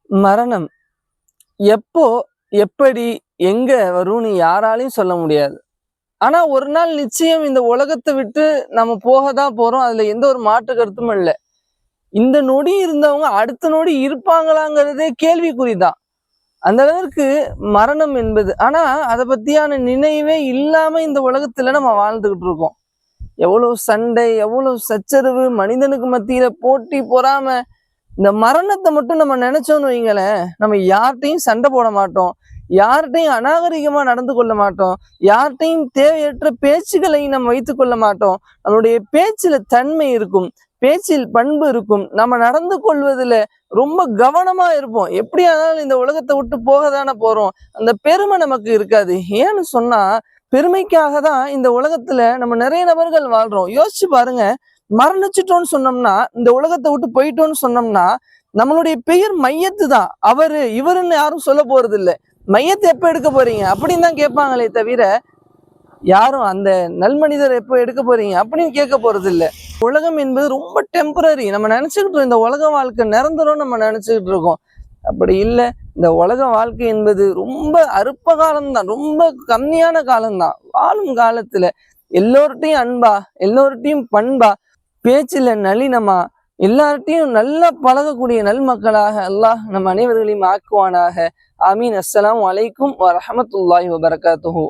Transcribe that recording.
மரணம் எப்போ, எப்படி, எங்க வரும்னு யாராலையும் சொல்ல முடியாது. ஆனா ஒரு நாள் நிச்சயம் இந்த உலகத்தை விட்டு நம்ம போகத்தான் போறோம். அதுல எந்த ஒரு மாற்று கருத்தும் இல்ல. இந்த நொடி இருந்தவங்க அடுத்த நொடி இருப்பாங்களாங்கிறதே கேள்விக்குறிதான். அந்த அளவிற்கு மரணம் என்பது. ஆனா அதை பத்தியான நினைவே இல்லாம இந்த உலகத்துல நம்ம வாழ்ந்துகிட்டு இருக்கோம். எவ்வளவு சண்டை, எவ்வளவு சச்சரவு, மனிதனுக்கு மத்தியில போட்டி, பொறாம. இந்த மரணத்தை மட்டும் நம்ம நினைச்சோம்னு வைங்களேன், நம்ம யார்கிட்டையும் சண்டை போட மாட்டோம், யார்கிட்டையும் அநாகரிகமா நடந்து கொள்ள மாட்டோம், யார்கிட்டையும் தேவையற்ற பேச்சுக்களை நம்ம வைத்துக் கொள்ள மாட்டோம். நம்மளுடைய பேச்சுல தன்மை இருக்கும், பேச்சில் பண்பு இருக்கும், நம்ம நடந்து கொள்வதில் ரொம்ப கவனமா இருப்போம். எப்படியானாலும் இந்த உலகத்தை விட்டு போக தானே போறோம். அந்த பெருமை நமக்கு இருக்காது. ஏன்னு சொன்னா பெருமைக்காக தான் இந்த உலகத்துல நம்ம நிறைய நபர்கள் வாழ்றோம். யோசிச்சு பாருங்க, மரணிச்சிட்டோம்னு சொன்னோம்னா, இந்த உலகத்தை விட்டு போயிட்டோம்னு சொன்னோம்னா, நம்மளுடைய பெயர் மையத்து தான். அவரு இவருன்னு யாரும் சொல்ல போறது இல்லை. மையத்தை எப்ப எடுக்க போறீங்க அப்படின்னு தான் கேட்பாங்களே தவிர, யாரும் அந்த நல்மனிதர் எப்போ எடுக்க போறீங்க அப்படின்னு கேட்க போறது இல்லை. உலகம் என்பது ரொம்ப டெம்பரரி. நம்ம நினைச்சுக்கிட்டு இந்த உலக வாழ்க்கை நிரந்தரம் நம்ம நினைச்சுக்கிட்டு இருக்கோம். அப்படி இல்லை. இந்த உலக வாழ்க்கை என்பது ரொம்ப அற்ப காலம்தான், ரொம்ப கம்மியான காலம்தான். வாழும் காலத்துல எல்லோர்ட்டையும் அன்பா, எல்லோர்ட்டையும் பண்பா, பேச்சுல நளினமா, எல்லார்ட்டையும் நல்லா பழகக்கூடிய நல்மக்களாக அல்லாஹ் நம் அனைவர்களையும் ஆக்குவானாக. ஆமீன். அஸ்ஸலாமு அலைக்கும் வரஹ்மத்துல்லாஹி வபரகாத்துஹு.